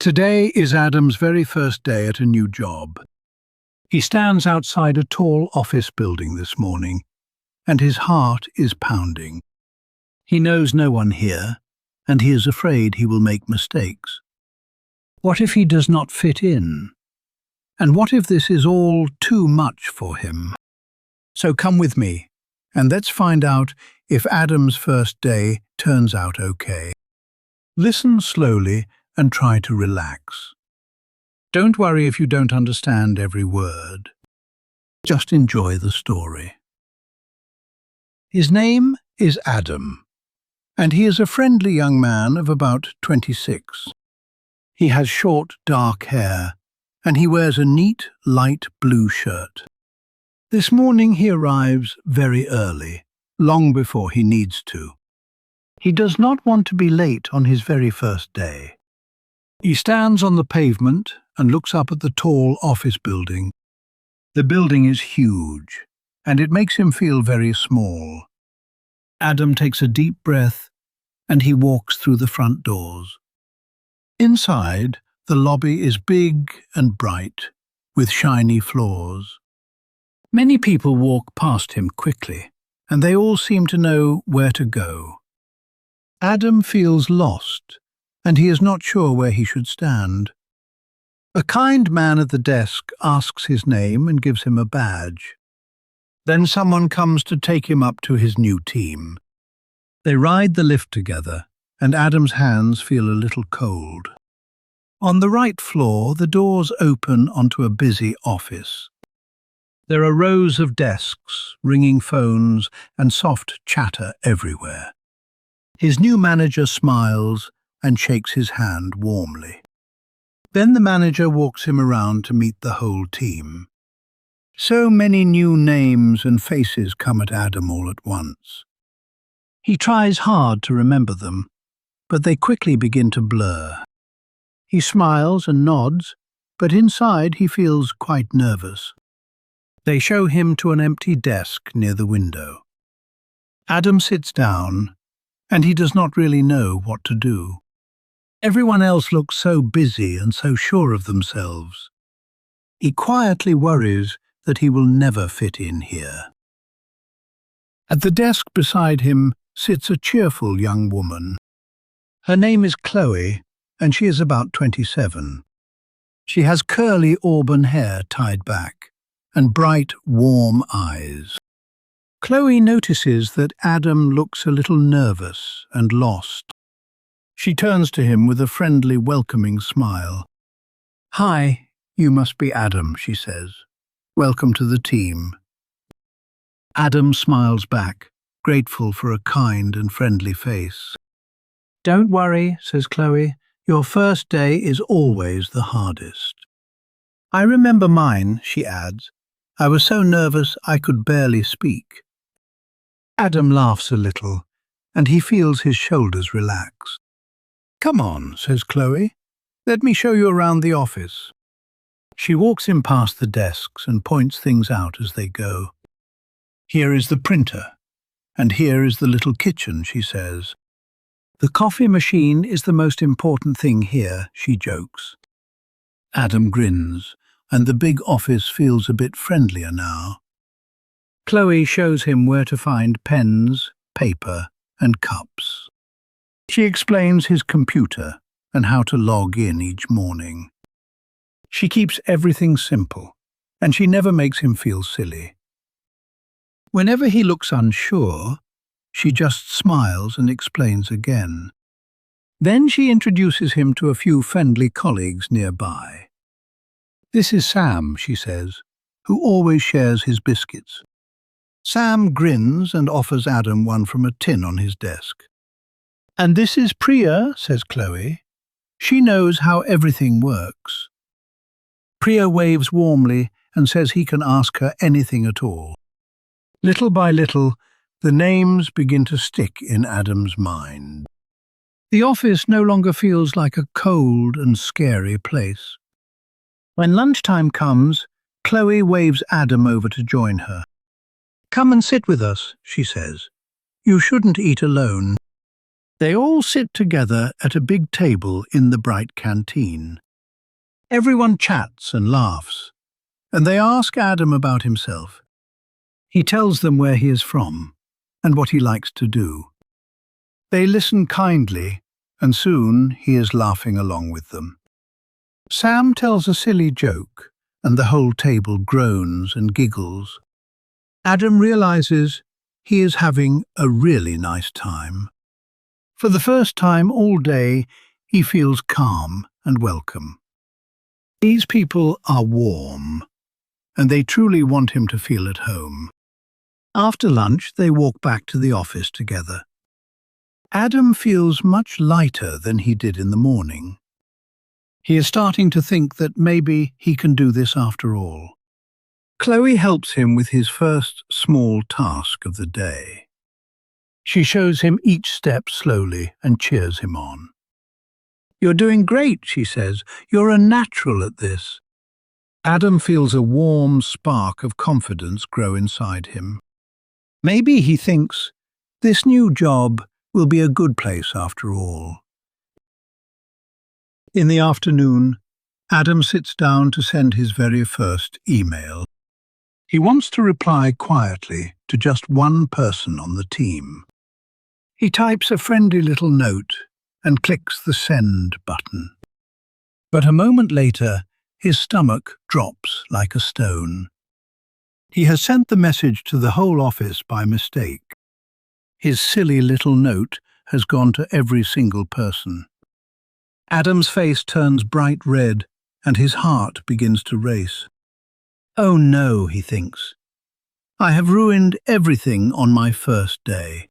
Today is Adam's very first day at a new job. He stands outside a tall office building this morning, and his heart is pounding. He knows no one here, and he is afraid he will make mistakes. What if he does not fit in? And what if this is all too much for him? So come with me, and let's find out if Adam's first day turns out okay. Listen slowly and try to relax. Don't worry if you don't understand every word. Just enjoy the story. His name is Adam, and he is a friendly young man of about 26. He has short, dark hair, and he wears a neat, light blue shirt. This morning he arrives very early, long before he needs to. He does not want to be late on his very first day. He stands on the pavement and looks up at the tall office building. The building is huge, and it makes him feel very small. Adam takes a deep breath, and he walks through the front doors. Inside, the lobby is big and bright, with shiny floors. Many people walk past him quickly, and they all seem to know where to go. Adam feels lost, and he is not sure where he should stand. A kind man at the desk asks his name and gives him a badge. Then someone comes to take him up to his new team. They ride the lift together, and Adam's hands feel a little cold. On the right floor, the doors open onto a busy office. There are rows of desks, ringing phones, and soft chatter everywhere. His new manager smiles and shakes his hand warmly. Then the manager walks him around to meet the whole team. So many new names and faces come at Adam all at once. He tries hard to remember them, but they quickly begin to blur. He smiles and nods, but inside he feels quite nervous. They show him to an empty desk near the window. Adam sits down, and he does not really know what to do. Everyone else looks so busy and so sure of themselves. He quietly worries that he will never fit in here. At the desk beside him sits a cheerful young woman. Her name is Chloe, and she is about 27. She has curly auburn hair tied back, and bright, warm eyes. Chloe notices that Adam looks a little nervous and lost. She turns to him with a friendly, welcoming smile. "Hi, you must be Adam," she says. "Welcome to the team." Adam smiles back, grateful for a kind and friendly face. "Don't worry," says Chloe. "Your first day is always the hardest." "I remember mine," she adds. "I was so nervous I could barely speak." Adam laughs a little, and he feels his shoulders relax. "Come on," says Chloe. "Let me show you around the office." She walks him past the desks and points things out as they go. "Here is the printer, and here is the little kitchen," she says. "The coffee machine is the most important thing here," she jokes. Adam grins, and the big office feels a bit friendlier now. Chloe shows him where to find pens, paper, and cups. She explains his computer and how to log in each morning. She keeps everything simple, and she never makes him feel silly. Whenever he looks unsure, she just smiles and explains again. Then she introduces him to a few friendly colleagues nearby. "This is Sam," she says, "who always shares his biscuits." Sam grins and offers Adam one from a tin on his desk. "And this is Priya," says Chloe. "She knows how everything works." Priya waves warmly and says he can ask her anything at all. Little by little, the names begin to stick in Adam's mind. The office no longer feels like a cold and scary place. When lunchtime comes, Chloe waves Adam over to join her. "Come and sit with us," she says. "You shouldn't eat alone." They all sit together at a big table in the bright canteen. Everyone chats and laughs, and they ask Adam about himself. He tells them where he is from and what he likes to do. They listen kindly, and soon he is laughing along with them. Sam tells a silly joke, and the whole table groans and giggles. Adam realizes he is having a really nice time. For the first time all day, he feels calm and welcome. These people are warm, and they truly want him to feel at home. After lunch, they walk back to the office together. Adam feels much lighter than he did in the morning. He is starting to think that maybe he can do this after all. Chloe helps him with his first small task of the day. She shows him each step slowly and cheers him on. "You're doing great," she says. "You're a natural at this." Adam feels a warm spark of confidence grow inside him. Maybe he thinks, this new job will be a good place after all. In the afternoon, Adam sits down to send his very first email. He wants to reply quietly to just one person on the team. He types a friendly little note and clicks the send button. But a moment later, his stomach drops like a stone. He has sent the message to the whole office by mistake. His silly little note has gone to every single person. Adam's face turns bright red and his heart begins to race. Oh no, he thinks. I have ruined everything on my first day.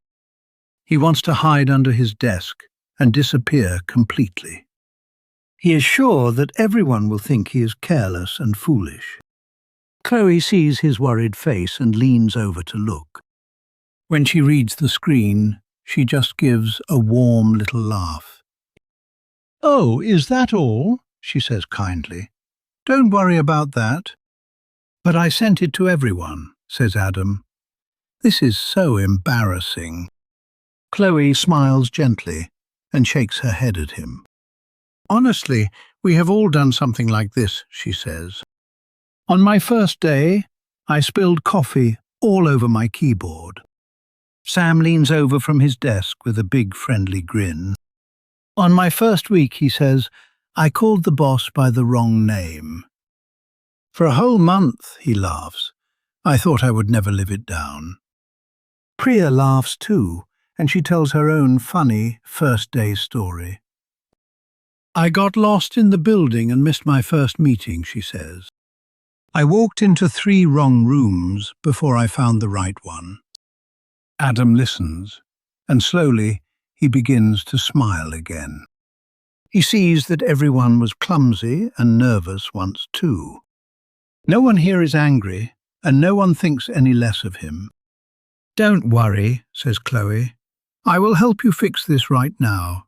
He wants to hide under his desk and disappear completely. He is sure that everyone will think he is careless and foolish. Chloe sees his worried face and leans over to look. When she reads the screen, she just gives a warm little laugh. "Oh, is that all?" she says kindly. "Don't worry about that." "But I sent it to everyone," says Adam. "This is so embarrassing." Chloe smiles gently and shakes her head at him. "Honestly, we have all done something like this," she says. "On my first day, I spilled coffee all over my keyboard." Sam leans over from his desk with a big friendly grin. "On my first week," he says, "I called the boss by the wrong name." "For a whole month," he laughs, "I thought I would never live it down." Priya laughs too, and she tells her own funny first-day story. "I got lost in the building and missed my first meeting," she says. "I walked into 3 wrong rooms before I found the right one." Adam listens, and slowly he begins to smile again. He sees that everyone was clumsy and nervous once too. No one here is angry, and no one thinks any less of him. "Don't worry," says Chloe. "I will help you fix this right now."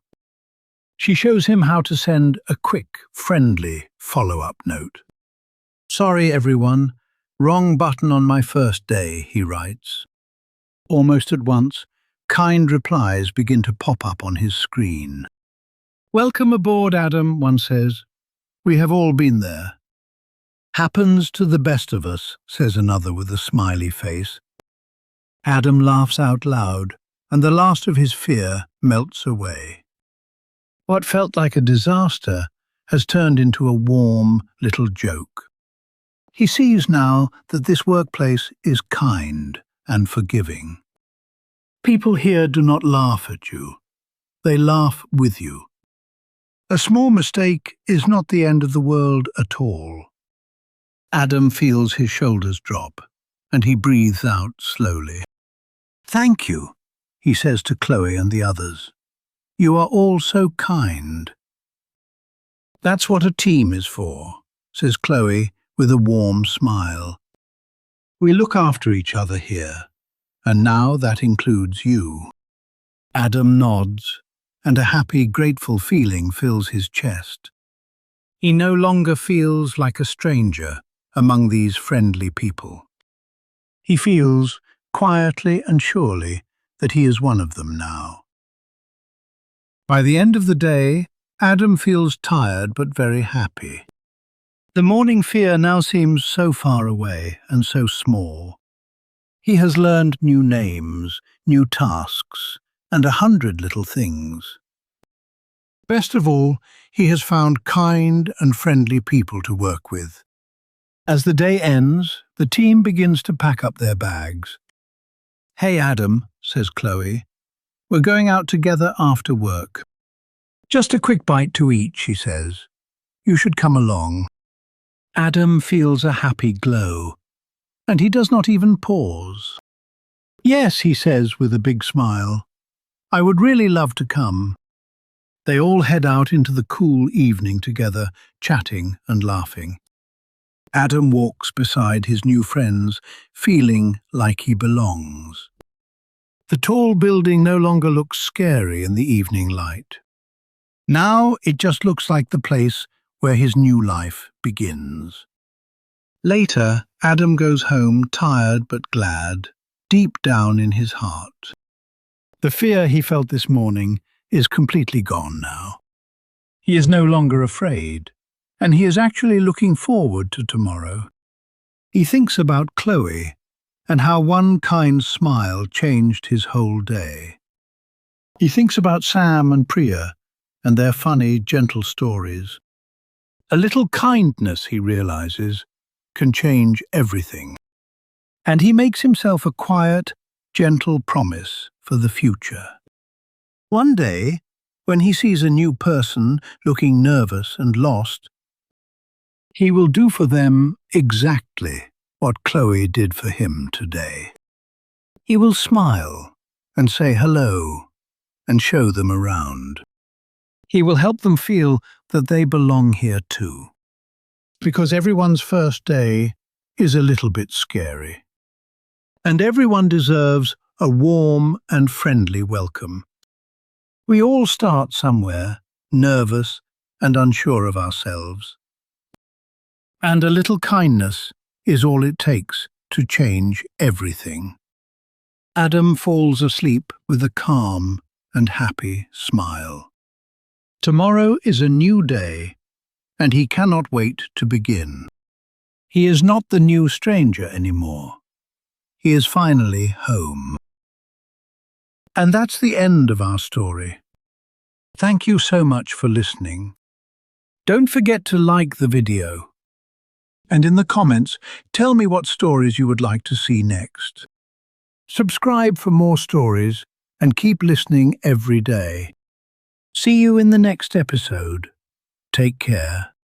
She shows him how to send a quick, friendly follow-up note. "Sorry, everyone. Wrong button on my first day," he writes. Almost at once, kind replies begin to pop up on his screen. "Welcome aboard, Adam," one says. "We have all been there." "Happens to the best of us," says another with a smiley face. Adam laughs out loud, and the last of his fear melts away. What felt like a disaster has turned into a warm little joke. He sees now that this workplace is kind and forgiving. People here do not laugh at you. They laugh with you. A small mistake is not the end of the world at all. Adam feels his shoulders drop, and he breathes out slowly. "Thank you," he says to Chloe and the others. "You are all so kind." "That's what a team is for," says Chloe with a warm smile. "We look after each other here, and now that includes you." Adam nods, and a happy, grateful feeling fills his chest. He no longer feels like a stranger among these friendly people. He feels, quietly and surely, that he is one of them now. By the end of the day, Adam feels tired but very happy. The morning fear now seems so far away and so small. He has learned new names, new tasks, and 100 little things. Best of all, he has found kind and friendly people to work with. As the day ends, the team begins to pack up their bags. "Hey Adam," says Chloe, "we're going out together after work. Just a quick bite to eat," she says. "You should come along." Adam feels a happy glow, and he does not even pause. "Yes," he says with a big smile. "I would really love to come." They all head out into the cool evening together, chatting and laughing. Adam walks beside his new friends, feeling like he belongs. The tall building no longer looks scary in the evening light. Now it just looks like the place where his new life begins. Later, Adam goes home tired but glad, deep down in his heart. The fear he felt this morning is completely gone now. He is no longer afraid, and he is actually looking forward to tomorrow. He thinks about Chloe and how one kind smile changed his whole day. He thinks about Sam and Priya and their funny, gentle stories. A little kindness, he realizes, can change everything. And he makes himself a quiet, gentle promise for the future. One day, when he sees a new person looking nervous and lost, he will do for them exactly what Chloe did for him today. He will smile and say hello and show them around. He will help them feel that they belong here too. Because everyone's first day is a little bit scary. And everyone deserves a warm and friendly welcome. We all start somewhere, nervous and unsure of ourselves. And a little kindness is all it takes to change everything. Adam falls asleep with a calm and happy smile. Tomorrow is a new day, and he cannot wait to begin. He is not the new stranger anymore. He is finally home. And that's the end of our story. Thank you so much for listening. Don't forget to like the video. And in the comments, tell me what stories you would like to see next. Subscribe for more stories and keep listening every day. See you in the next episode. Take care.